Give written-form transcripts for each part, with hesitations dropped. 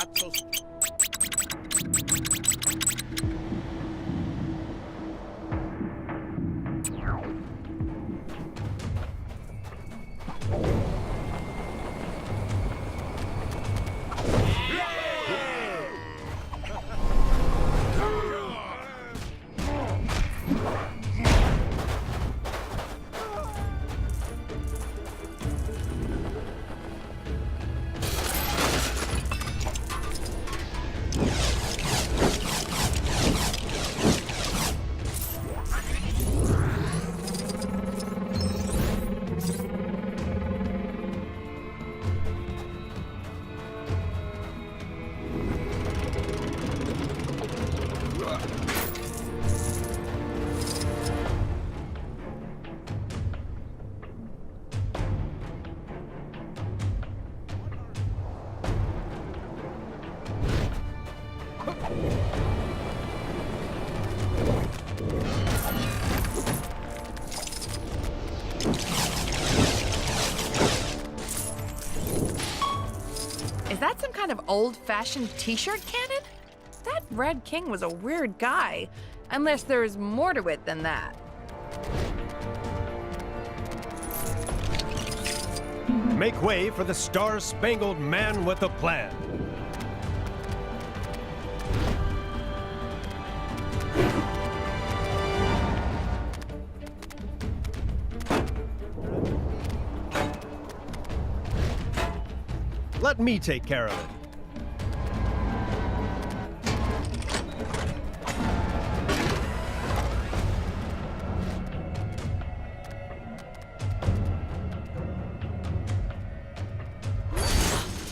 not so... Is that some kind of old-fashioned t-shirt cannon? That Red King was a weird guy, unless there's more to it than that. Make way for the Star-Spangled Man with a Plan. Let me take care of it.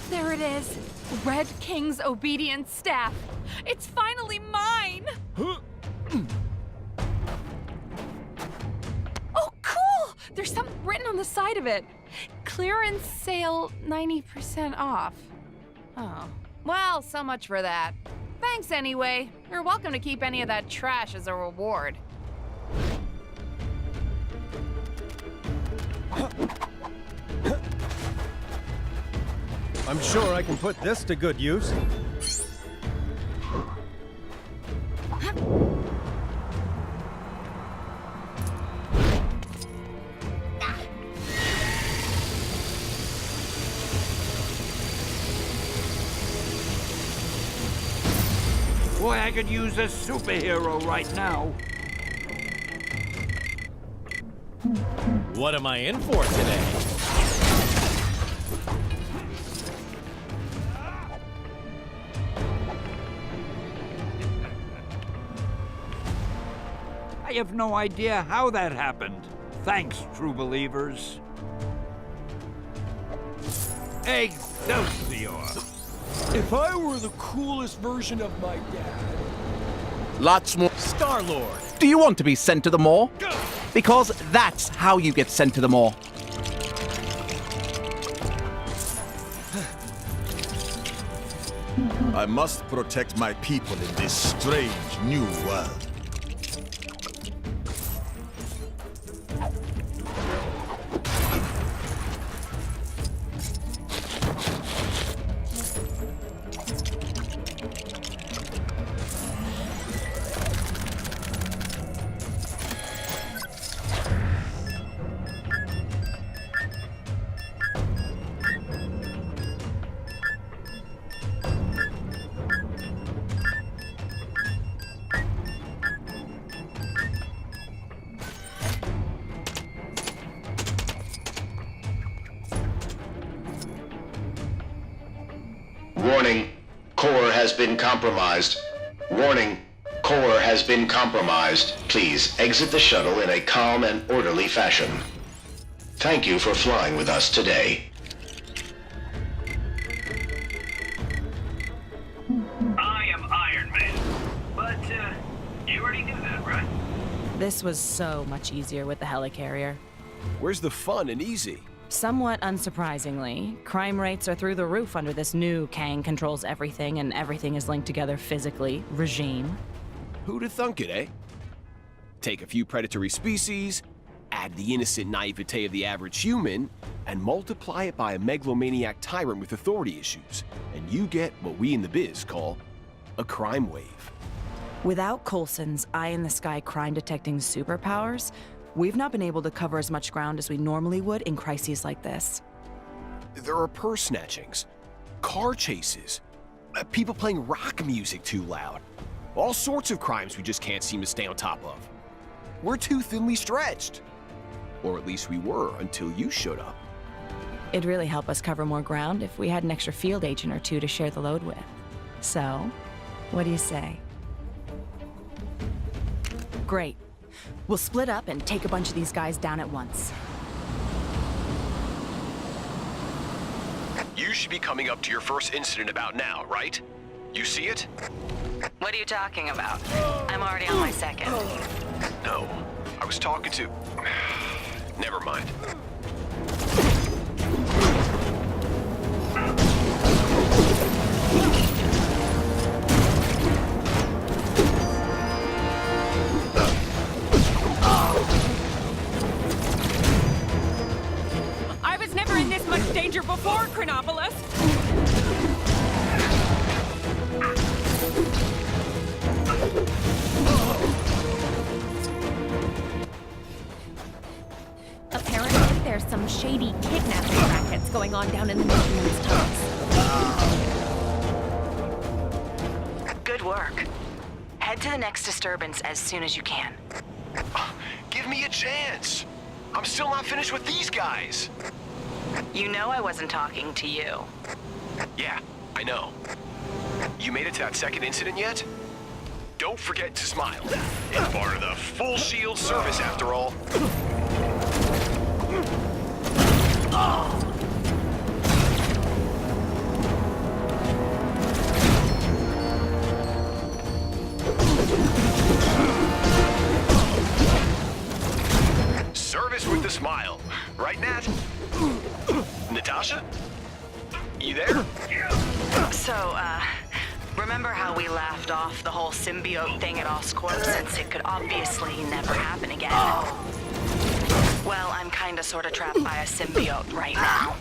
There it is. Red King's obedient staff. It's finally mine! Oh, cool! There's something written on the side of it. Clearance sale 90% off. Oh, well, so much for that. Thanks anyway. You're welcome to keep any of that trash as a reward. I'm sure I can put this to good use. Boy, I could use a superhero right now. What am I in for today? I have no idea how that happened. Thanks, true believers. Excelsior! If I were the coolest version of my dad... Lots more. Star-Lord! Do you want to be sent to the Maw? Because that's how you get sent to the Maw. I must protect my people in this strange new world. Warning, core has been compromised. Warning, core has been compromised. Please exit the shuttle in a calm and orderly fashion. Thank you for flying with us today. I am Iron Man, but you already knew that, right? This was so much easier with the helicarrier. Where's the fun and easy? Somewhat unsurprisingly, crime rates are through the roof under this new Kang controls everything and everything is linked together physically regime. Who'da thunk it, eh? Take a few predatory species, Add the innocent naivete of the average human, and multiply it by a megalomaniac tyrant with authority issues, and you get what we in the biz call a crime wave. Without Coulson's eye-in-the-sky crime-detecting superpowers, we've not been able to cover as much ground as we normally would in crises like this. There are purse snatchings, car chases, people playing rock music too loud. All sorts of crimes we just can't seem to stay on top of. We're too thinly stretched. Or at least we were until you showed up. It'd really help us cover more ground if we had an extra field agent or two to share the load with. So, what do you say? Great. We'll split up and take a bunch of these guys down at once. You should be coming up to your first incident about now, right? You see it? What are you talking about? I'm already on my second. No. I was talking to... Never mind. I was never in this much danger before, Chronopolis! Apparently, there's some shady kidnapping rackets going on down in the maintenance tunnels. Good work. Head to the next disturbance as soon as you can. Give me a chance! I'm still not finished with these guys! You know I wasn't talking to you. Yeah, I know. You made it to that second incident yet? Don't forget to smile. It's part of the full shield service after all. Service with a smile. Right, Nat? Natasha? You there? So, remember how we laughed off the whole symbiote thing at Oscorp since it could obviously never happen again? Well, I'm kinda sorta trapped by a symbiote right now.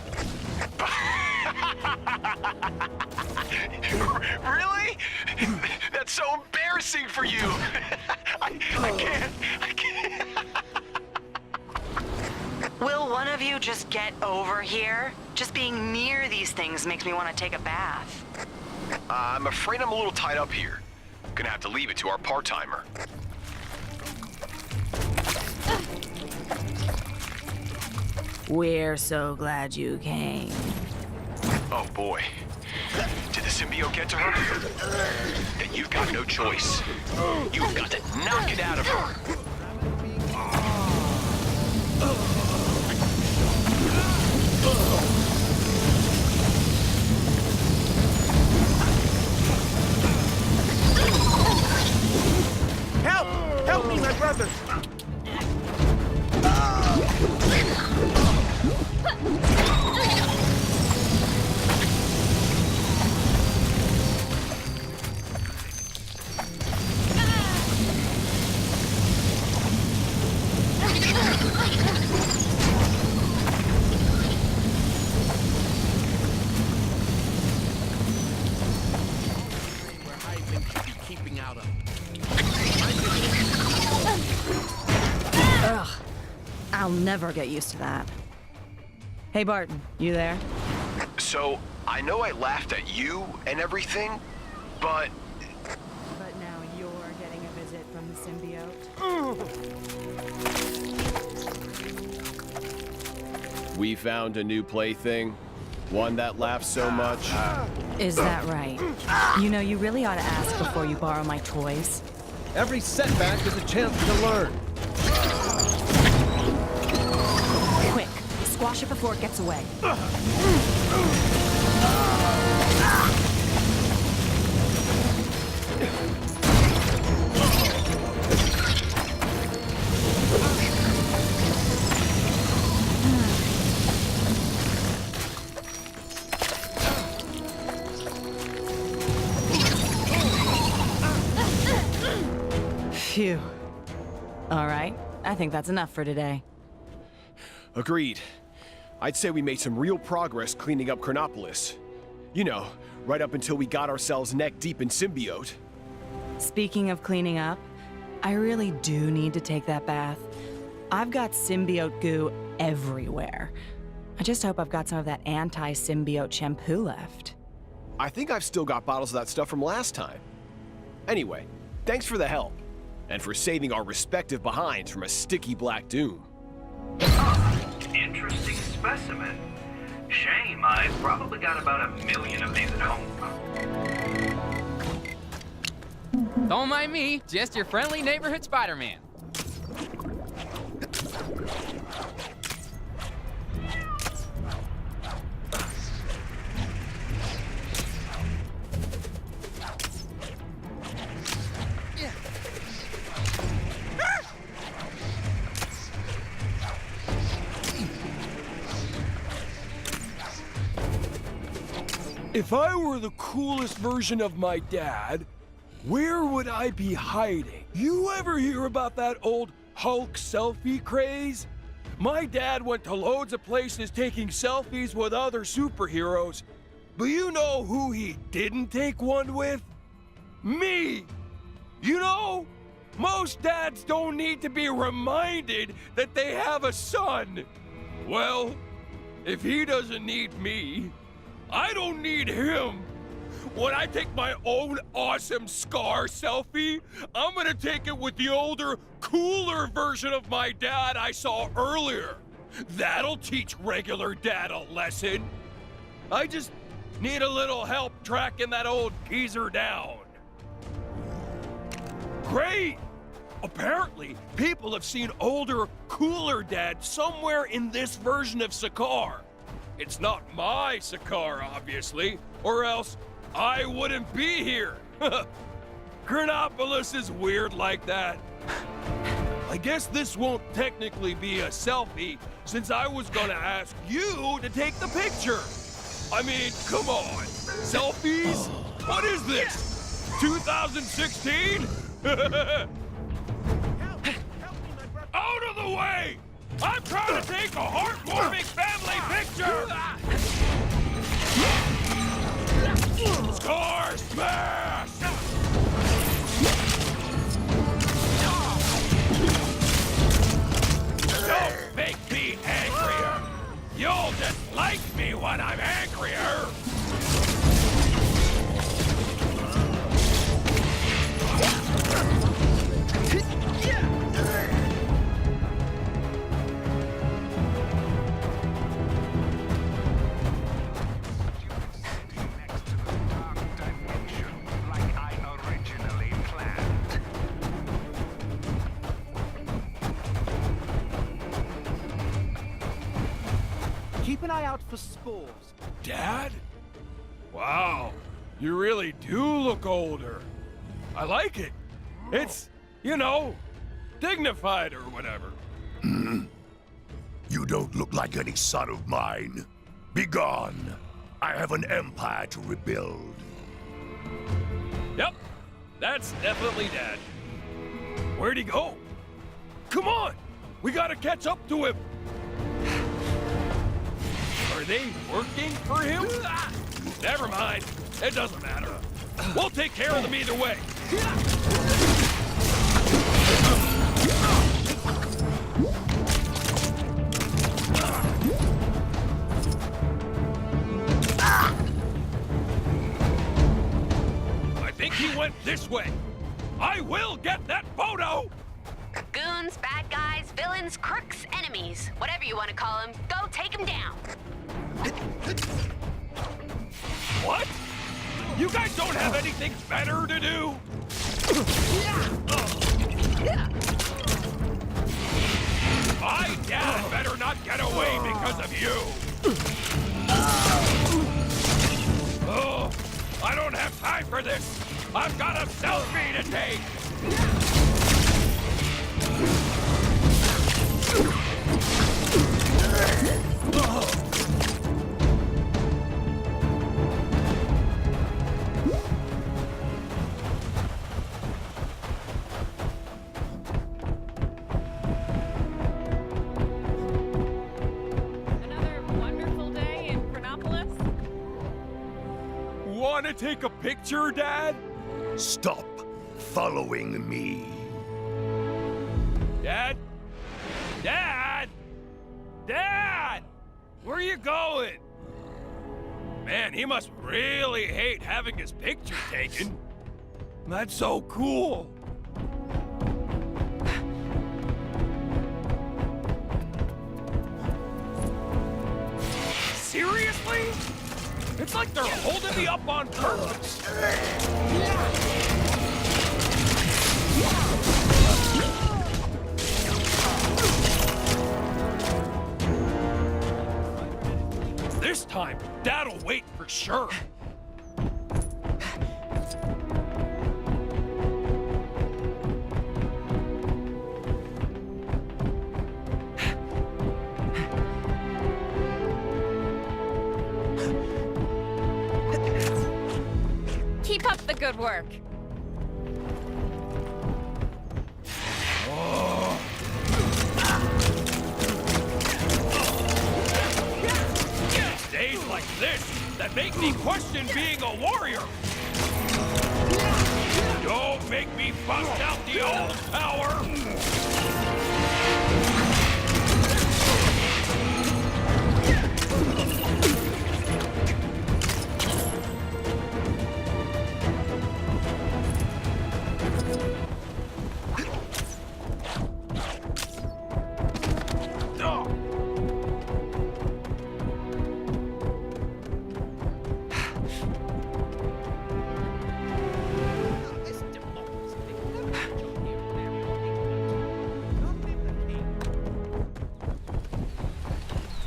Really? That's so embarrassing for you. I can't. Will one of you just get over here? Just being near these things makes me want to take a bath. I'm afraid I'm a little tied up here. Gonna have to leave it to our part-timer. We're so glad you came. Oh boy. Did the symbiote get to her? Then you've got no choice. You've got to knock it out of her. Help! Help me, my brother! Ugh. I'll never get used to that. Hey, Barton, you there? So, I know I laughed at you and everything, but... But now you're getting a visit from the symbiote. We found a new plaything. One that laughs so much. Is that right? You know, you really ought to ask before you borrow my toys. Every setback is a chance to learn. Quick, squash it before it gets away. Phew. All right, I think that's enough for today. Agreed. I'd say we made some real progress cleaning up Chronopolis. You know, right up until we got ourselves neck deep in symbiote. Speaking of cleaning up, I really do need to take that bath. I've got symbiote goo everywhere. I just hope I've got some of that anti-symbiote shampoo left. I think I've still got bottles of that stuff from last time. Anyway, thanks for the help. And for saving our respective behinds from a sticky black doom. Interesting specimen. Shame, I've probably got about 1 million of these at home. Don't mind me, just your friendly neighborhood Spider-Man. If I were the coolest version of my dad, where would I be hiding? You ever hear about that old Hulk selfie craze? My dad went to loads of places taking selfies with other superheroes, but you know who he didn't take one with? Me! You know, most dads don't need to be reminded that they have a son. Well, if he doesn't need me, I don't need him. When I take my own awesome Sakaar selfie, I'm gonna take it with the older, cooler version of my dad I saw earlier. That'll teach regular dad a lesson. I just need a little help tracking that old geezer down. Great! Apparently, people have seen older, cooler dad somewhere in this version of Sakaar. It's not my Sakaar, obviously, or else I wouldn't be here. Chronopolis is weird like that. I guess this won't technically be a selfie, since I was gonna ask you to take the picture. I mean, come on. Selfies? What is this? 2016? Out of the way! I'm trying to take a heartwarming family picture! Scar smash! Don't make me angrier! You'll dislike me when I'm angrier! Keep an eye out for spores. Dad? Wow, you really do look older. I like it. It's, you know, dignified or whatever. You don't look like any son of mine. Begone. I have an empire to rebuild. Yep, that's definitely Dad. Where'd he go? Come on, we gotta catch up to him. Are they working for him? Never mind, it doesn't matter. We'll take care of them either way. I think he went this way. I will get that photo! Goons, bad guys, villains, crooks, enemies. Whatever you want to call them, go take them down. What? You guys don't have anything better to do? My dad better not get away because of you! Oh, I don't have time for this! I've got a selfie to take! to take a picture, Dad? Stop following me. Dad? Dad? Dad! Where are you going? Man, he must really hate having his picture taken. That's so cool. Seriously? It's like they're holding me up on purpose. This time, Dad'll wait for sure. Keep up the good work. It's days like this that make me question being a warrior. Don't make me bust out the old power.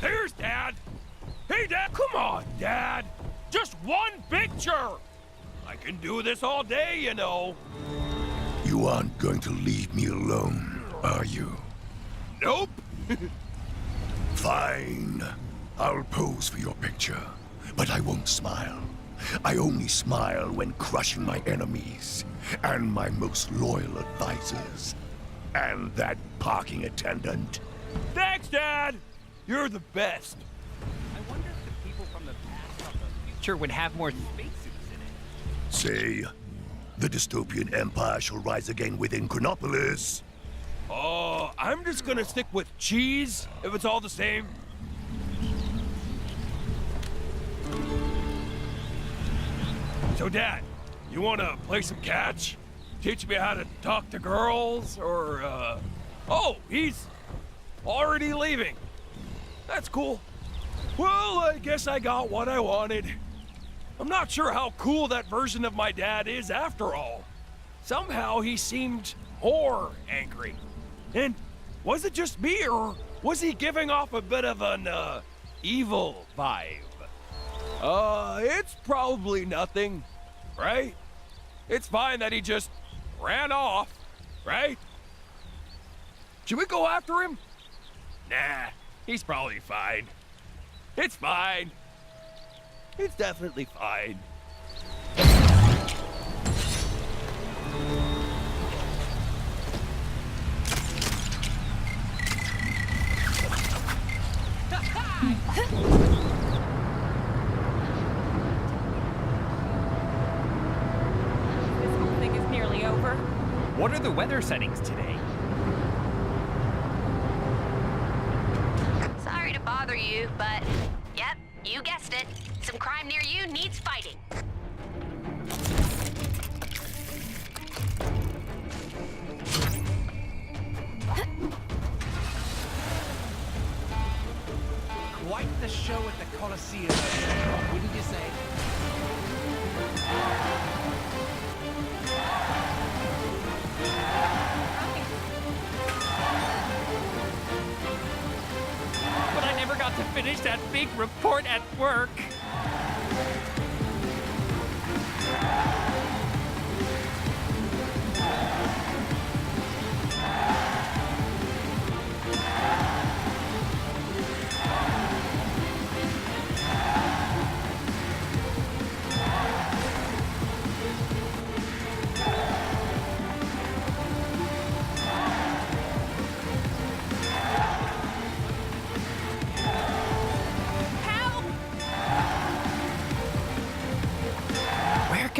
There's Dad! Hey, Dad! Come on, Dad! Just one picture! I can do this all day, you know. You aren't going to leave me alone, are you? Nope! Fine. I'll pose for your picture, but I won't smile. I only smile when crushing my enemies and my most loyal advisors. And that parking attendant. Thanks, Dad! You're the best. I wonder if the people from the past of the future would have more spacesuits in it. Say, the dystopian empire shall rise again within Chronopolis. I'm just gonna stick with cheese, if it's all the same. So, Dad, you wanna play some catch? Teach me how to talk to girls, or, Oh, he's already leaving. That's cool. Well, I guess I got what I wanted. I'm not sure how cool that version of my dad is after all. Somehow he seemed more angry. And was it just me, or was he giving off a bit of an, evil vibe? It's probably nothing, right? It's fine that he just ran off, right? Should we go after him? Nah, he's probably fine. It's fine. It's definitely fine. This whole thing is nearly over. What are the weather settings today? Sorry to bother you, but yep, you guessed it. Some crime near you needs fighting. Quite the show at the Coliseum, wouldn't you say? But I never got to finish that big report at work.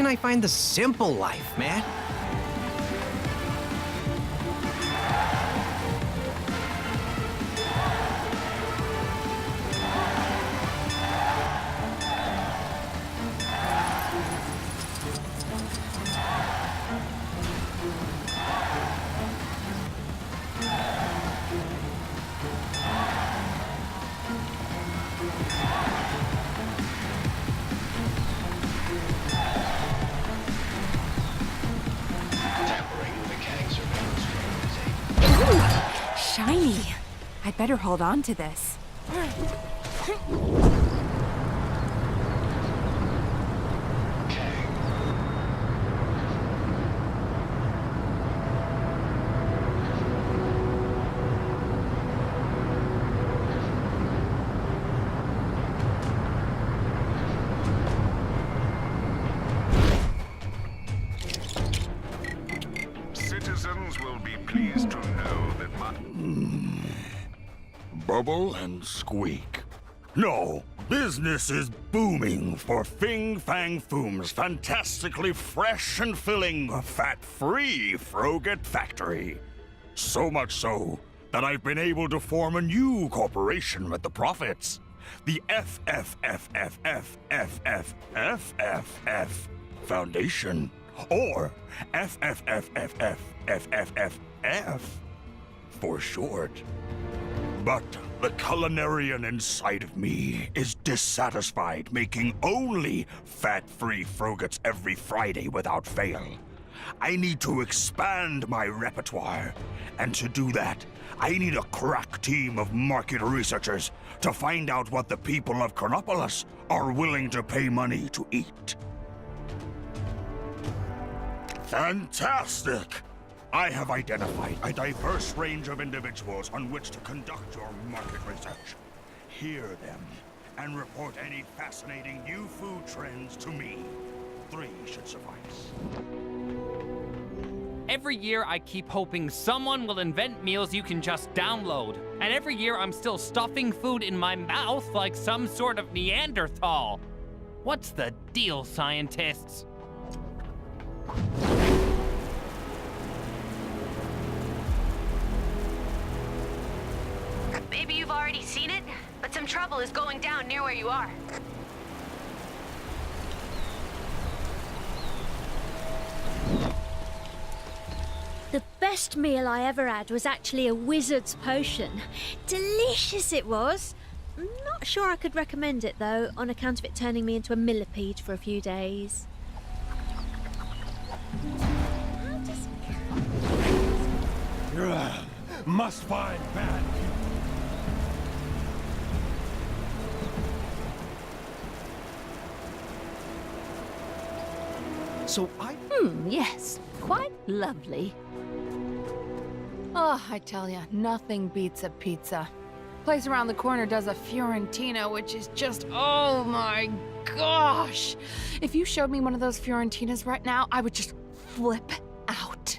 can I find the simple life, man? Shiny. I'd better hold on to this. Citizens will be pleased to know that my... Bubble and squeak. No, business is booming for Fing Fang Foom's fantastically fresh and filling, fat-free Froget factory. So much so that I've been able to form a new corporation with the profits. The FFFFFFFFF Foundation. Or FFFFFFFF for short. But the culinarian inside of me is dissatisfied making only fat-free Frogets every Friday without fail. I need to expand my repertoire, and to do that, I need a crack team of market researchers to find out what the people of Chronopolis are willing to pay money to eat. Fantastic! I have identified a diverse range of individuals on which to conduct your market research. Hear them and report any fascinating new food trends to me. 3 should suffice. Every year I keep hoping someone will invent meals you can just download. And every year I'm still stuffing food in my mouth like some sort of Neanderthal. What's the deal, scientists? Maybe you've already seen it, but some trouble is going down near where you are. The best meal I ever had was actually a wizard's potion. Delicious it was. Not sure I could recommend it though, on account of it turning me into a millipede for a few days. Must find bad. So yes. Quite lovely. Oh, I tell ya, nothing beats a pizza. Place around the corner does a Fiorentina, which is just, oh my gosh! If you showed me one of those Fiorentinas right now, I would just flip out.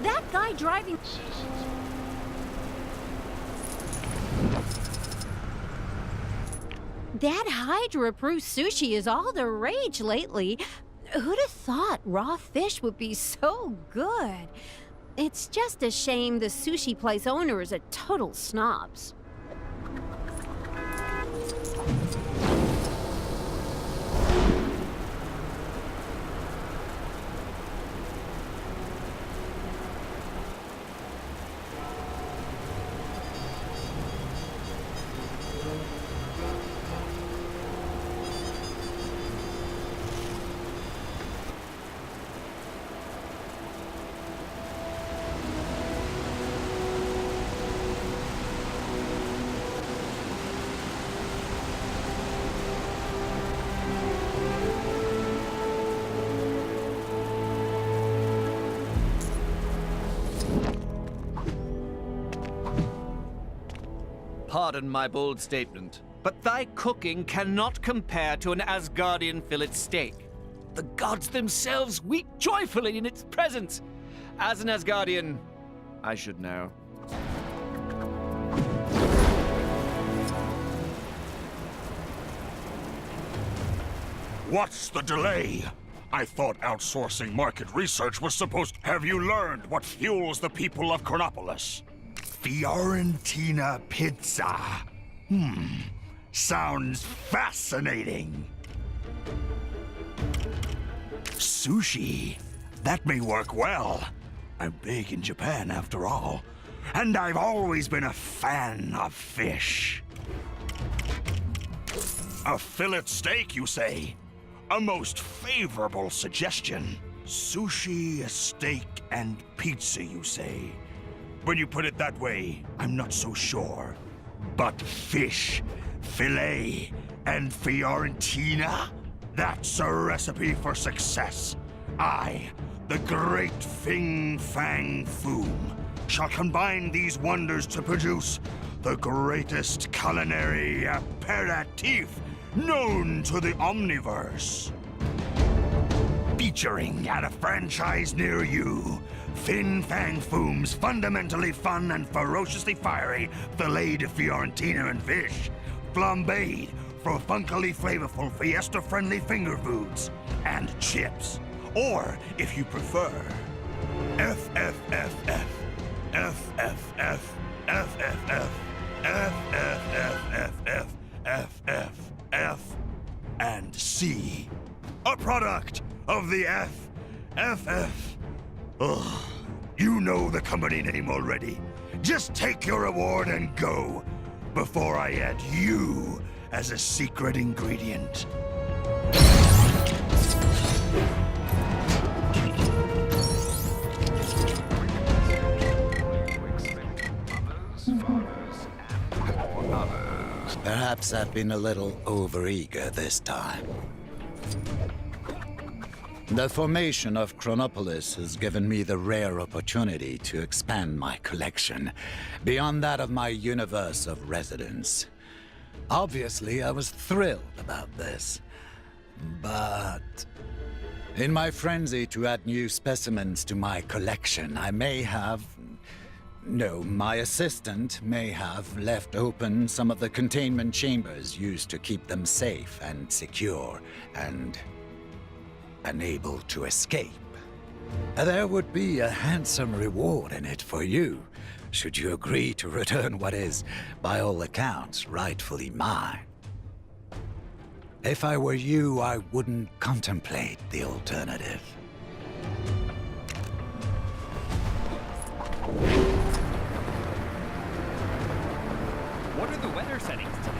That guy driving... That Hydra-proof sushi is all the rage lately. Who'd have thought raw fish would be so good? It's just a shame the sushi place owner is a total snobs. pardon my bold statement, but thy cooking cannot compare to an Asgardian fillet steak. The gods themselves weep joyfully in its presence. As an Asgardian, I should know. What's the delay? I thought outsourcing market research was supposed... Have you learned what fuels the people of Chronopolis? Fiorentina pizza. Sounds fascinating. Sushi. That may work well. I'm big in Japan, after all. And I've always been a fan of fish. A fillet steak, you say? A most favorable suggestion. Sushi, a steak, and pizza, you say? When you put it that way, I'm not so sure. But fish, filet, and Fiorentina? That's a recipe for success. I, the great Fing Fang Foom, shall combine these wonders to produce the greatest culinary aperitif known to the Omniverse. Featuring at a franchise near you, Fin Fang Foom's fundamentally fun and ferociously fiery filet de Fiorentina and fish, flambéed for funkily flavorful fiesta-friendly finger foods, and chips. Or, if you prefer, FFFF, FFF, FFF, FFFF, FFF, and C. A product of the FFF. Ugh, you know the company name already. Just take your reward and go, before I add you as a secret ingredient. Perhaps I've been a little overeager this time. The formation of Chronopolis has given me the rare opportunity to expand my collection beyond that of my universe of residence. Obviously, I was thrilled about this, but in my frenzy to add new specimens to my collection, I may have... No, my assistant may have left open some of the containment chambers used to keep them safe and secure and unable to escape. There would be a handsome reward in it for you, should you agree to return what is, by all accounts, rightfully mine. If I were you, I wouldn't contemplate the alternative. What are the weather settings today?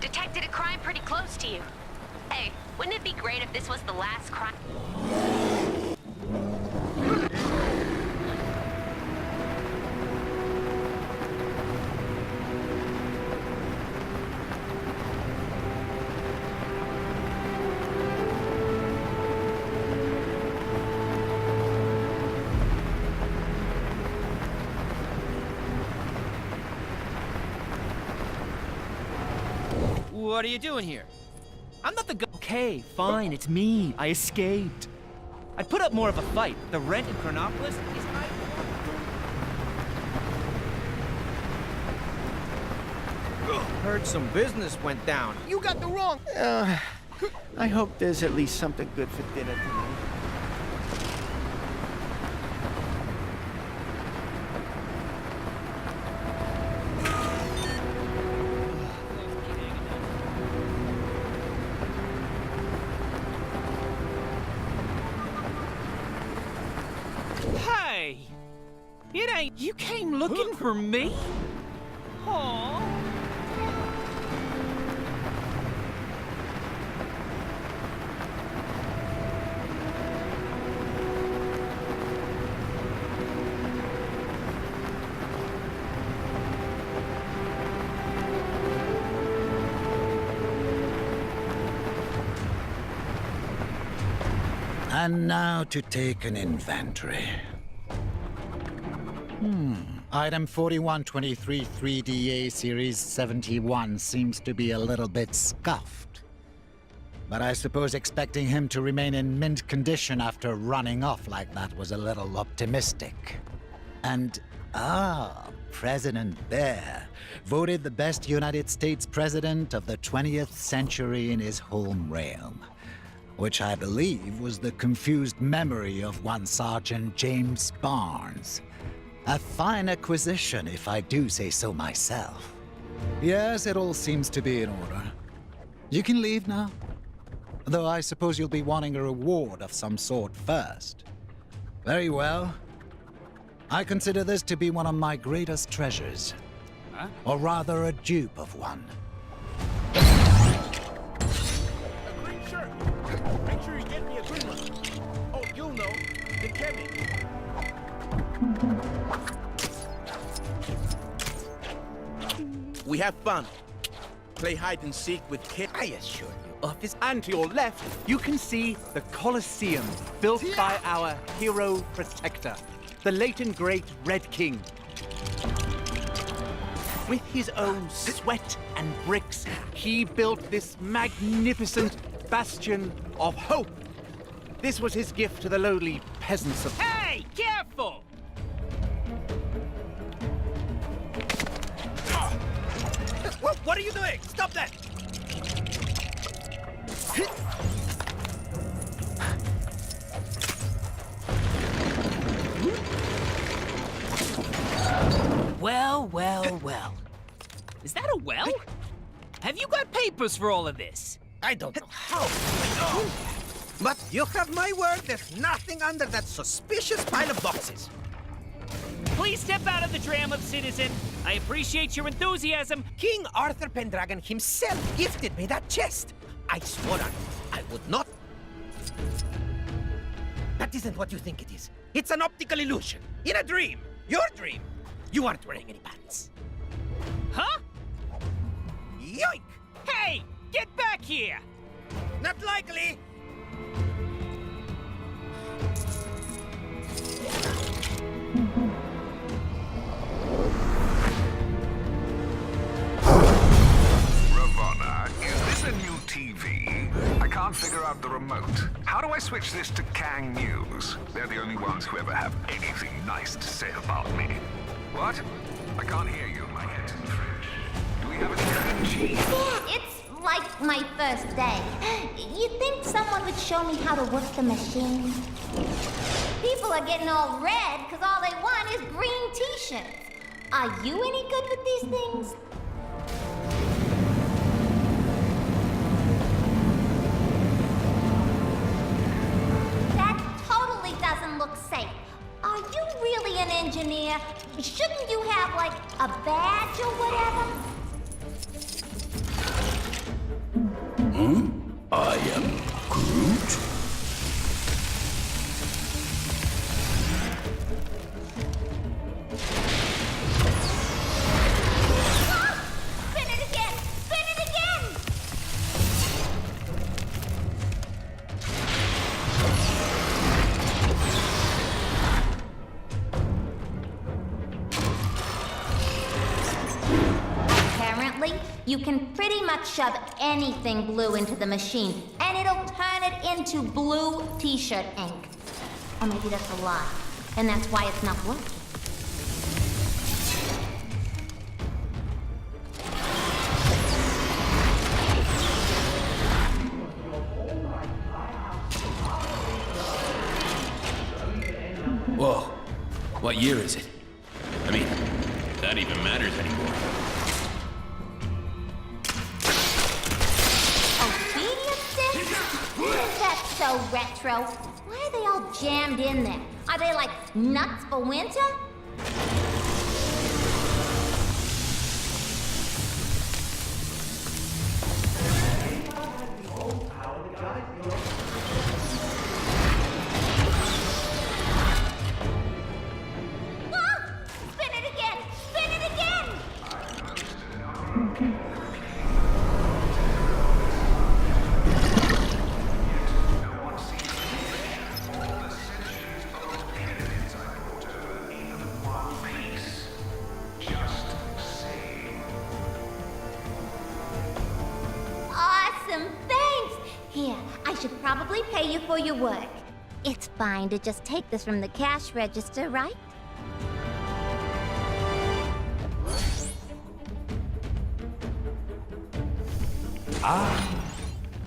Detected a crime pretty close to you. Hey, wouldn't it be great if this was the last crime? What are you doing here? I'm not the guy. Okay, fine, it's me. I escaped. I'd put up more of a fight. The rent in Chronopolis is high. Heard some business went down. You got the wrong... I hope there's at least something good for dinner tonight. Hey! It ain't... You came looking for me? Aww. And now to take an inventory. Item 4123 3DA Series 71 seems to be a little bit scuffed. But I suppose expecting him to remain in mint condition after running off like that was a little optimistic. And, President Bear, voted the best United States president of the 20th century in his home realm, which I believe was the confused memory of one Sergeant James Barnes. A fine acquisition, if I do say so myself. Yes, it all seems to be in order. You can leave now. Though I suppose you'll be wanting a reward of some sort first. Very well. I consider this to be one of my greatest treasures. Huh? Or rather, a dupe of one. A green shirt. Make sure you get me a green one. Oh, you'll know. The chemist. We have fun. Play hide and seek with kids. I assure you, office. And to your left, you can see the Colosseum, built by our hero protector, the late and great Red King. With his own sweat and bricks, he built this magnificent bastion of hope. This was his gift to the lowly peasants of... Hey, careful! What are you doing? Stop that! Well, well, well. Is that a well? Have you got papers for all of this? I don't know how. No. But you have my word, there's nothing under that suspicious pile of boxes. Please step out of the drama, citizen. I appreciate your enthusiasm. King Arthur Pendragon himself gifted me that chest. I swore on it, I would not. That isn't what you think it is. It's an optical illusion. In a dream. Your dream. You aren't wearing any pants. Huh? Yoink! Hey! Get back here! Not likely! Ravonna, is this a new TV? I can't figure out the remote. How do I switch this to Kang News? They're the only ones who ever have anything nice to say about me. What? I can't hear you. My head's in the fridge. Do we have a different cheese? It's like my first day. You'd think someone would show me how to work the machine. People are getting all red because all they want is green t-shirts. Are you any good with these things? That totally doesn't look safe. Are you really an engineer? Shouldn't you have, like, a badge or whatever? I am Groot. Spin it again! Spin it again! Apparently, you can pretty much shove anything blue into the machine, and it'll turn it into blue t-shirt ink. Or maybe that's a lie, and that's why it's not working. Whoa. What year is it? I mean, that even matters anymore. That's so retro. Why are they all jammed in there? Are they like nuts for winter? Ah! Spin it again! Spin it again! should probably pay you for your work. It's fine to just take this from the cash register, right? Ah,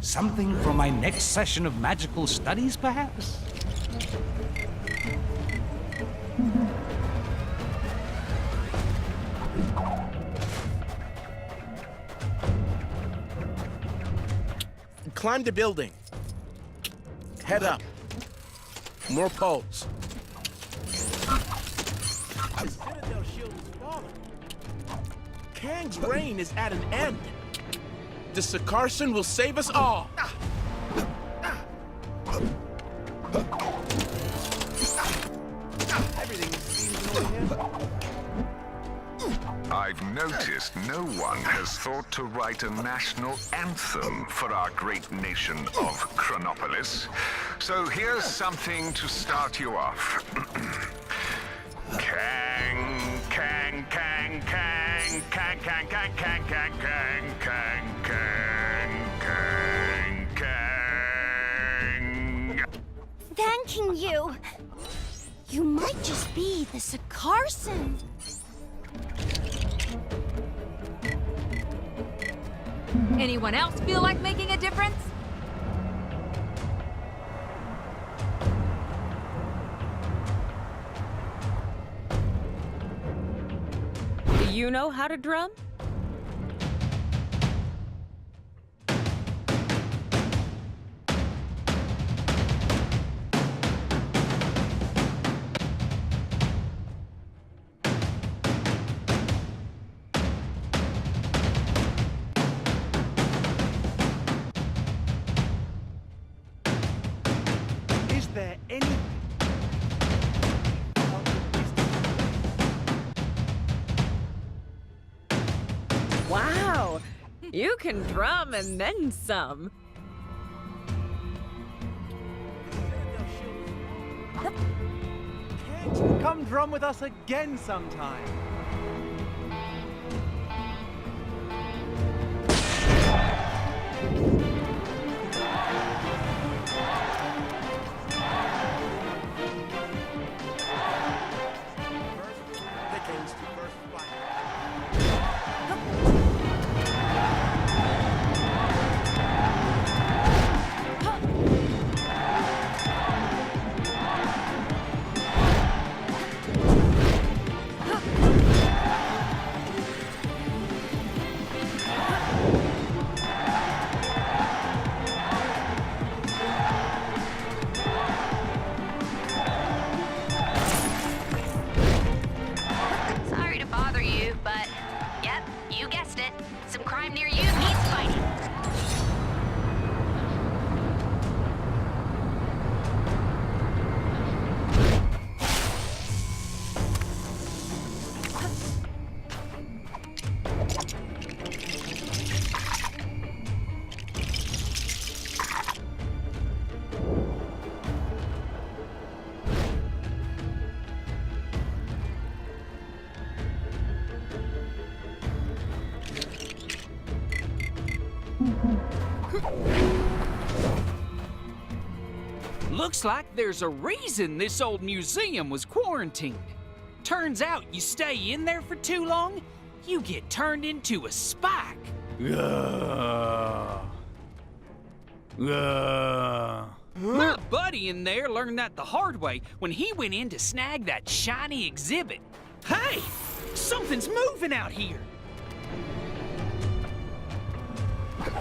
something for my next session of magical studies, perhaps? Climb the building. Head up. More poles. The Citadel shield is falling. Kang's reign is at an end. The Sakaar will save us all. Everything seems in order. I've noticed no one has thought to write a national anthem for our great nation of Chronopolis. So here's something to start you off. Kang, Kang, Kang, Kang, Kang, Kang, Kang, Kang, Kang, Kang, Kang, Kang, Kang, Kang. Thanking you. You might just be the Sakaar. Anyone else feel like making a difference? Do you know how to drum? Is there any... Wow! You can drum and then some. Come drum with us again sometime. Sorry to bother you, but yep, you guessed it. Some crime near you needs fighting. Looks like there's a reason this old museum was quarantined. Turns out you stay in there for too long, you get turned into a spike. My buddy in there learned that the hard way when he went in to snag that shiny exhibit. Hey, something's moving out here.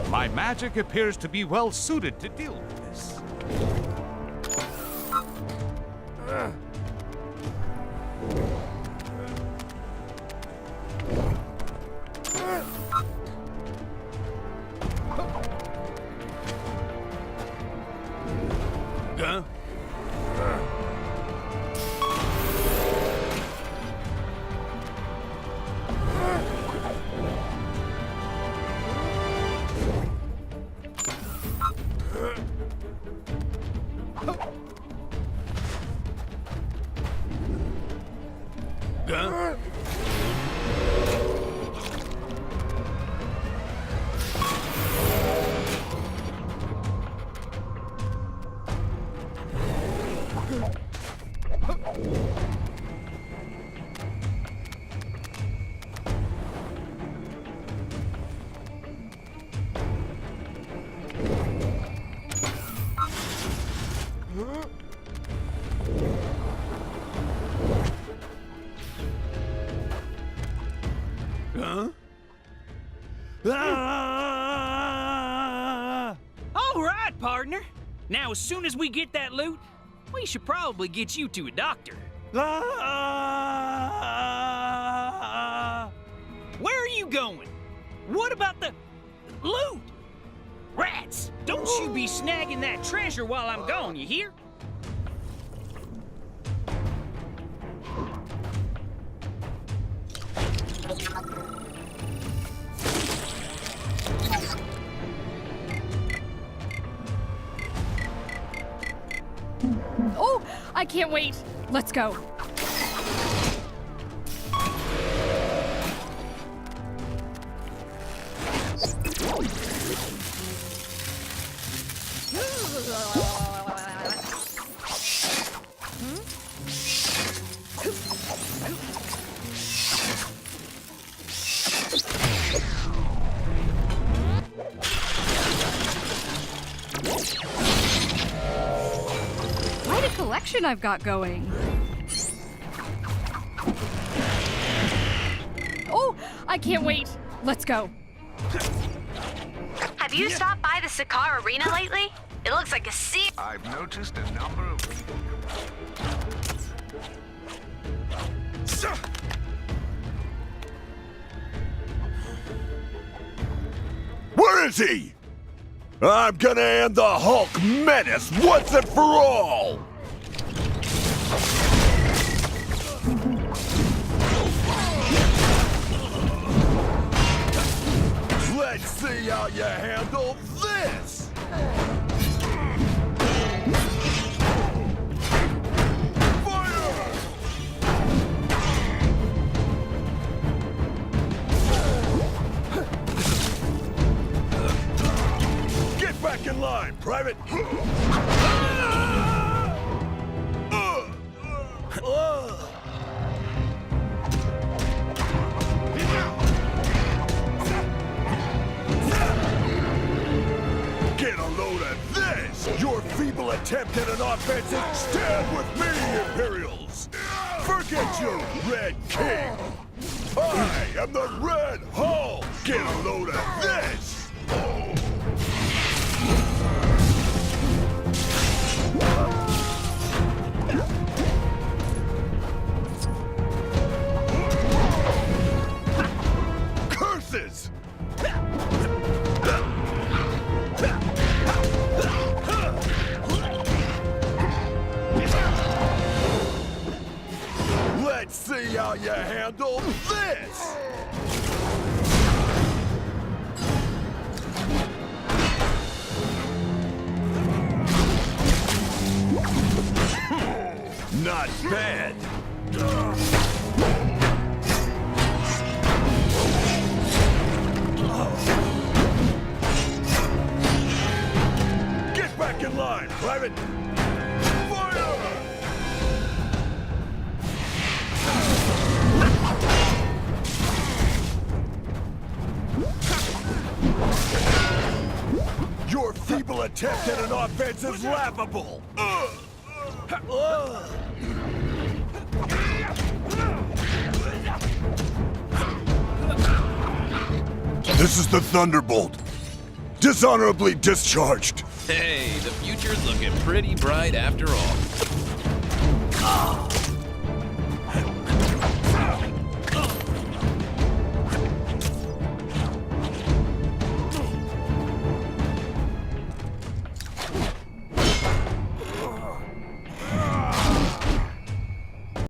My magic appears to be well suited to deal with this. All right, partner. Now, as soon as we get that loot, we should probably get you to a doctor. Where are you going? What about the loot? Rats! Don't you be snagging that treasure while I'm gone, you hear? Oh, I can't wait. Let's go. Quite a collection I've got going. Oh, I can't wait. Let's go. Have you stopped by the Sakaar arena lately? It looks like a sea. I've noticed a number of... Where is he? I'm gonna end the Hulk menace once and for all! Let's see how you handle this! Get back in line, Private! Get a load of this! Your feeble attempt at an offensive stand with me, Imperials! Forget your Red King! I am the Red Hulk! Get a load of this! Curses! Let's see how you handle this! Not bad. Get back in line, Private! Fire! Your feeble attempt at an offense is laughable! This is the Thunderbolt. Dishonorably discharged. Hey, the future's looking pretty bright after all.